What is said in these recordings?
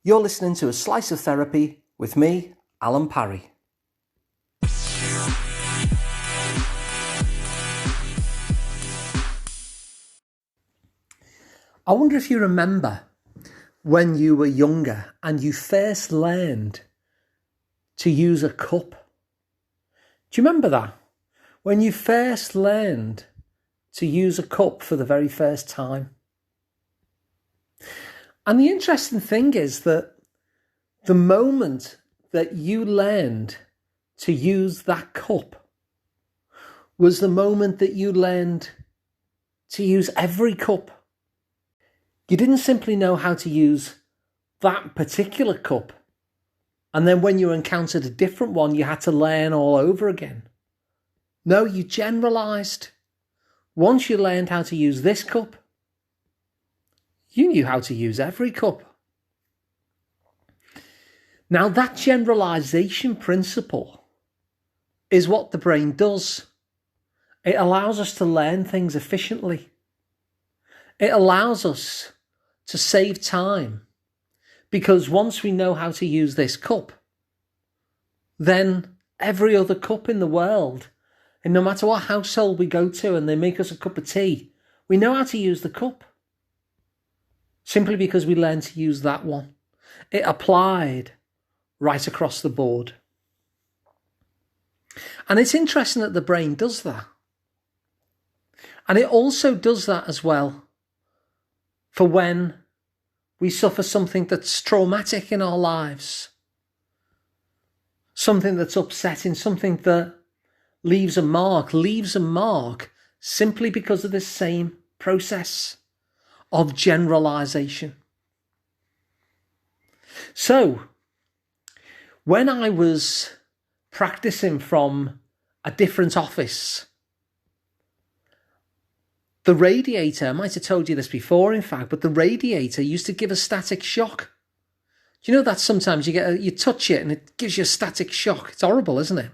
You're listening to A Slice of Therapy with me, Alun Parry. I wonder if you remember when you were younger and you first learned to use a cup. Do you remember that? When you first learned to use a cup for the very first time. And the interesting thing is that the moment that you learned to use that cup was the moment that you learned to use every cup. You didn't simply know how to use that particular cup, and then when you encountered a different one, you had to learn all over again. No, you generalised. Once you learned how to use this cup, you knew how to use every cup. Now, that generalisation principle is what the brain does. It allows us to learn things efficiently. It allows us to save time, because once we know how to use this cup, then every other cup in the world, and no matter what household we go to and they make us a cup of tea, we know how to use the cup. Simply because we learned to use that one. It applied right across the board. And it's interesting that the brain does that. And it also does that as well for when we suffer something that's traumatic in our lives. Something that's upsetting, something that leaves a mark simply because of this same process of generalisation. So, when I was practicing from a different office, the radiator, I might have told you this before in fact, but the radiator used to give a static shock. Do you know that sometimes you touch it and it gives you a static shock? It's horrible, isn't it?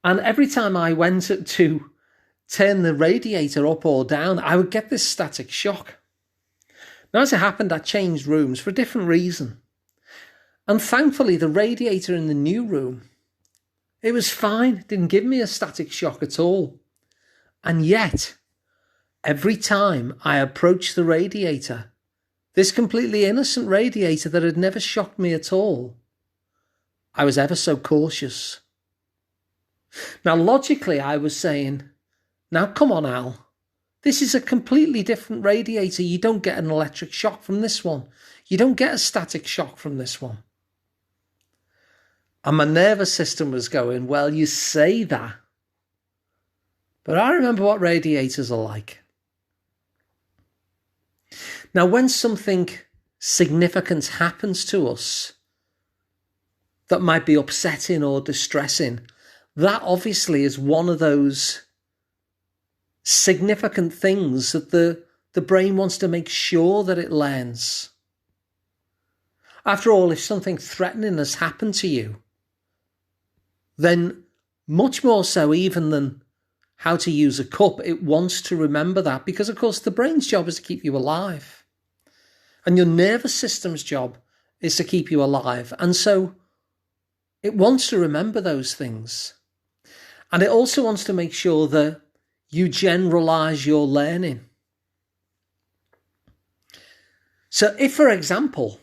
And every time I went to turn the radiator up or down, I would get this static shock. Now, as it happened, I changed rooms for a different reason. And thankfully, the radiator in the new room, it was fine. It didn't give me a static shock at all. And yet, every time I approached the radiator, this completely innocent radiator that had never shocked me at all, I was ever so cautious. Now, logically, I was saying, now, come on, Al. This is a completely different radiator. You don't get an electric shock from this one. You don't get a static shock from this one. And my nervous system was going, well, you say that. But I remember what radiators are like. Now, when something significant happens to us that might be upsetting or distressing, that obviously is one of those significant things that the brain wants to make sure that it learns. After all, if something threatening has happened to you, then much more so even than how to use a cup, it wants to remember that, because of course the brain's job is to keep you alive. And your nervous system's job is to keep you alive. And so it wants to remember those things. And it also wants to make sure that you generalise your learning. So if, for example,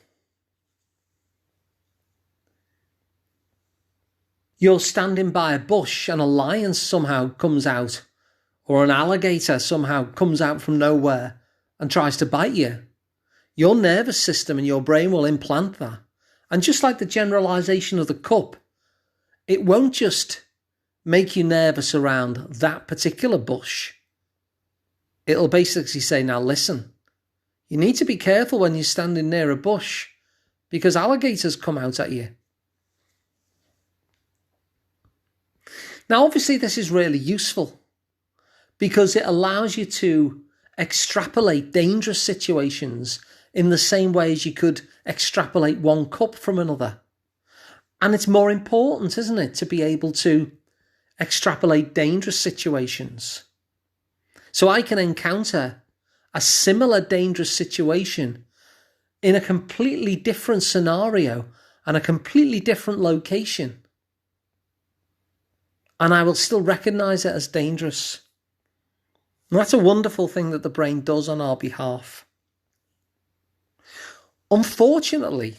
you're standing by a bush and a lion somehow comes out, or an alligator somehow comes out from nowhere and tries to bite you, your nervous system and your brain will implant that. And just like the generalisation of the cup, it won't just make you nervous around that particular bush. It'll basically say, now listen, you need to be careful when you're standing near a bush because alligators come out at you. Now, obviously, this is really useful because it allows you to extrapolate dangerous situations in the same way as you could extrapolate one cup from another. And it's more important, isn't it, to be able to extrapolate dangerous situations. So I can encounter a similar dangerous situation in a completely different scenario and a completely different location, and I will still recognize it as dangerous. And that's a wonderful thing that the brain does on our behalf. Unfortunately,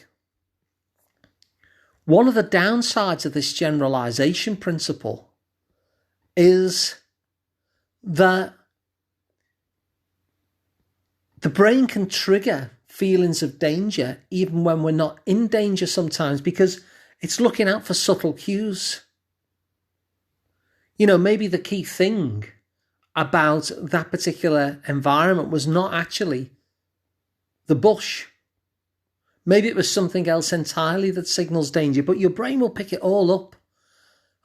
one of the downsides of this generalization principle is that the brain can trigger feelings of danger even when we're not in danger sometimes, because it's looking out for subtle cues. Maybe the key thing about that particular environment was not actually the bush. Maybe it was something else entirely that signals danger, but your brain will pick it all up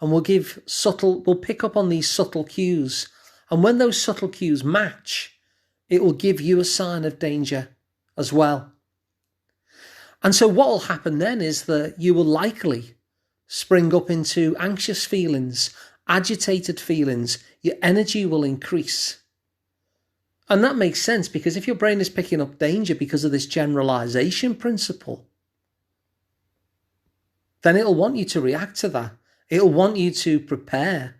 and will pick up on these subtle cues. And when those subtle cues match, it will give you a sign of danger as well. And so what will happen then is that you will likely spring up into anxious feelings, agitated feelings, your energy will increase. And that makes sense, because if your brain is picking up danger because of this generalization principle, then it'll want you to react to that. It'll want you to prepare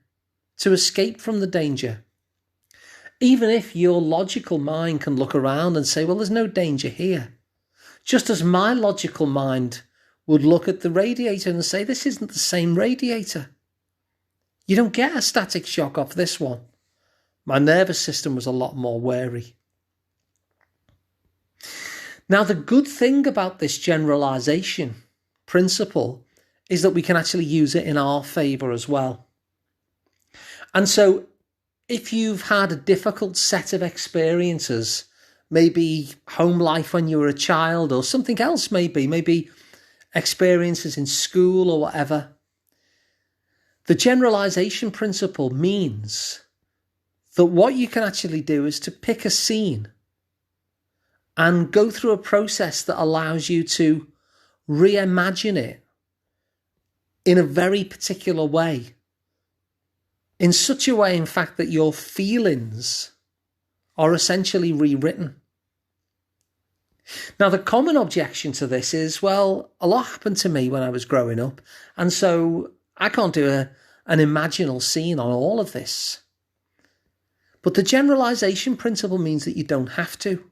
to escape from the danger. Even if your logical mind can look around and say, well, there's no danger here. Just as my logical mind would look at the radiator and say, this isn't the same radiator. You don't get a static shock off this one. My nervous system was a lot more wary. Now, the good thing about this generalization principle is that we can actually use it in our favour as well. And so if you've had a difficult set of experiences, maybe home life when you were a child or something else, maybe experiences in school or whatever, the generalization principle means that what you can actually do is to pick a scene and go through a process that allows you to reimagine it in a very particular way. In such a way, in fact, that your feelings are essentially rewritten. Now, the common objection to this is, well, a lot happened to me when I was growing up, and so I can't do an imaginal scene on all of this. But the generalization principle means that you don't have to.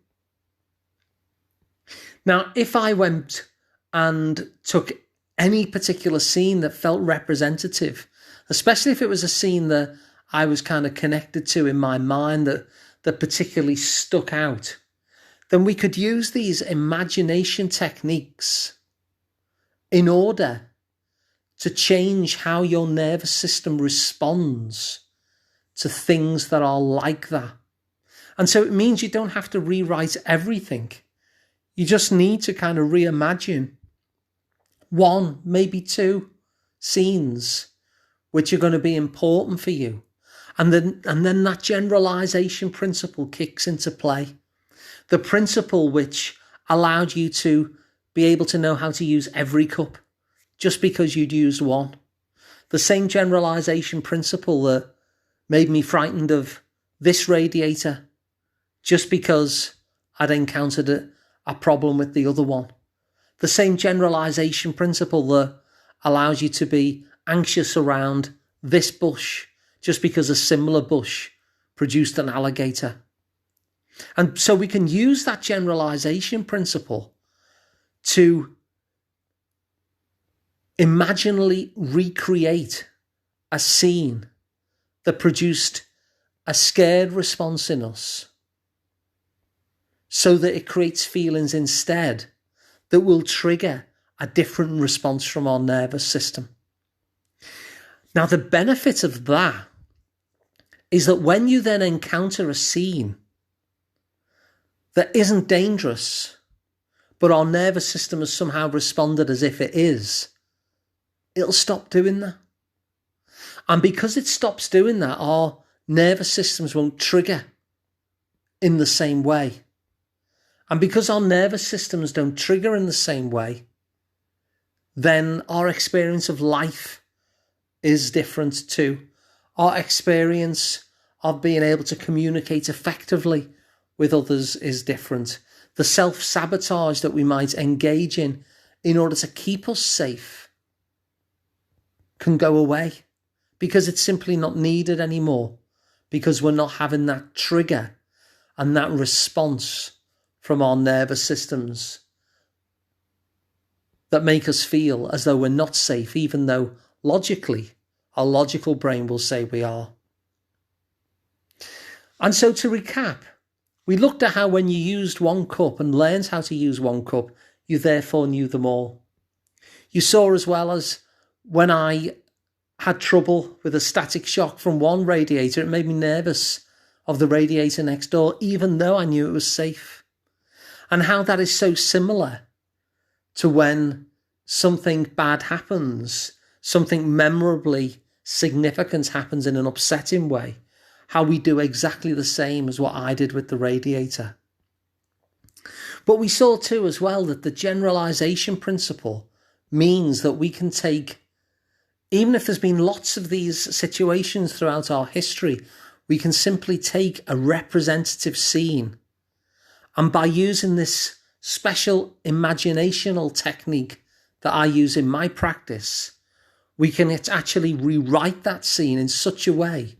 Now, if I went and took any particular scene that felt representative, especially if it was a scene that I was kind of connected to in my mind that particularly stuck out, then we could use these imagination techniques in order to change how your nervous system responds to things that are like that. And so it means you don't have to rewrite everything. You just need to kind of reimagine one, maybe two scenes which are going to be important for you. And then that generalization principle kicks into play. The principle which allowed you to be able to know how to use every cup just because you'd used one. The same generalization principle that made me frightened of this radiator just because I'd encountered a problem with the other one. The same generalization principle that allows you to be anxious around this bush just because a similar bush produced an alligator. And so we can use that generalization principle to imaginally recreate a scene that produced a scared response in us, so that it creates feelings instead that will trigger a different response from our nervous system. Now, the benefit of that is that when you then encounter a scene that isn't dangerous, but our nervous system has somehow responded as if it is, it'll stop doing that. And because it stops doing that, our nervous systems won't trigger in the same way. And because our nervous systems don't trigger in the same way, then our experience of life is different too. Our experience of being able to communicate effectively with others is different. the self-sabotage that we might engage in order to keep us safe can go away because it's simply not needed anymore, because we're not having that trigger and that response from our nervous systems that make us feel as though we're not safe, even though logically, our logical brain will say we are. And so to recap, we looked at how when you used one cup and learned how to use one cup, you therefore knew them all. You saw as well as when I had trouble with a static shock from one radiator, it made me nervous of the radiator next door, even though I knew it was safe. And how that is so similar to when something bad happens, something memorably significant happens in an upsetting way, how we do exactly the same as what I did with the radiator. But we saw too as well that the generalisation principle means that we can take, even if there's been lots of these situations throughout our history, we can simply take a representative scene, and by using this special imaginational technique that I use in my practice, we can actually rewrite that scene in such a way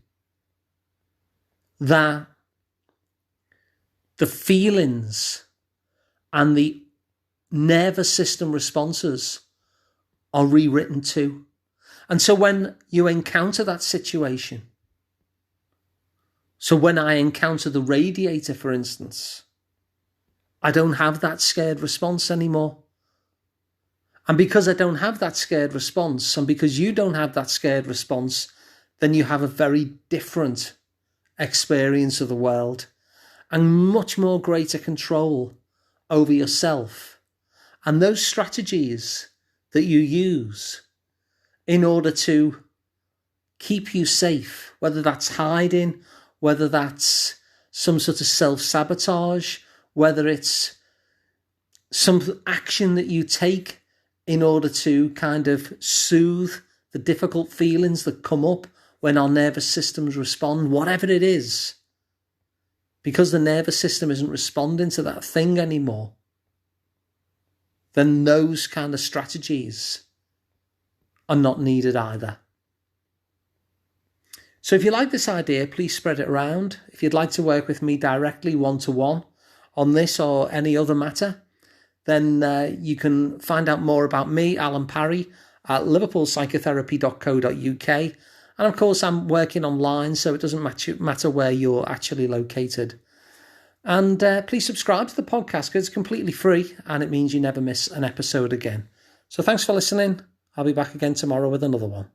that the feelings and the nervous system responses are rewritten too. And so when you encounter that situation, so when I encounter the radiator, for instance, I don't have that scared response anymore. And because I don't have that scared response, and because you don't have that scared response, then you have a very different experience of the world and much more greater control over yourself and those strategies that you use in order to keep you safe, whether that's hiding, whether that's some sort of self-sabotage, whether it's some action that you take in order to kind of soothe the difficult feelings that come up when our nervous systems respond, whatever it is, because the nervous system isn't responding to that thing anymore, then those kind of strategies are not needed either. So if you like this idea, please spread it around. If you'd like to work with me directly one-to-one on this or any other matter, then you can find out more about me, Alun Parry, at liverpoolpsychotherapy.co.uk. And of course, I'm working online, so it doesn't matter where you're actually located. And please subscribe to the podcast because it's completely free and it means you never miss an episode again. So thanks for listening. I'll be back again tomorrow with another one.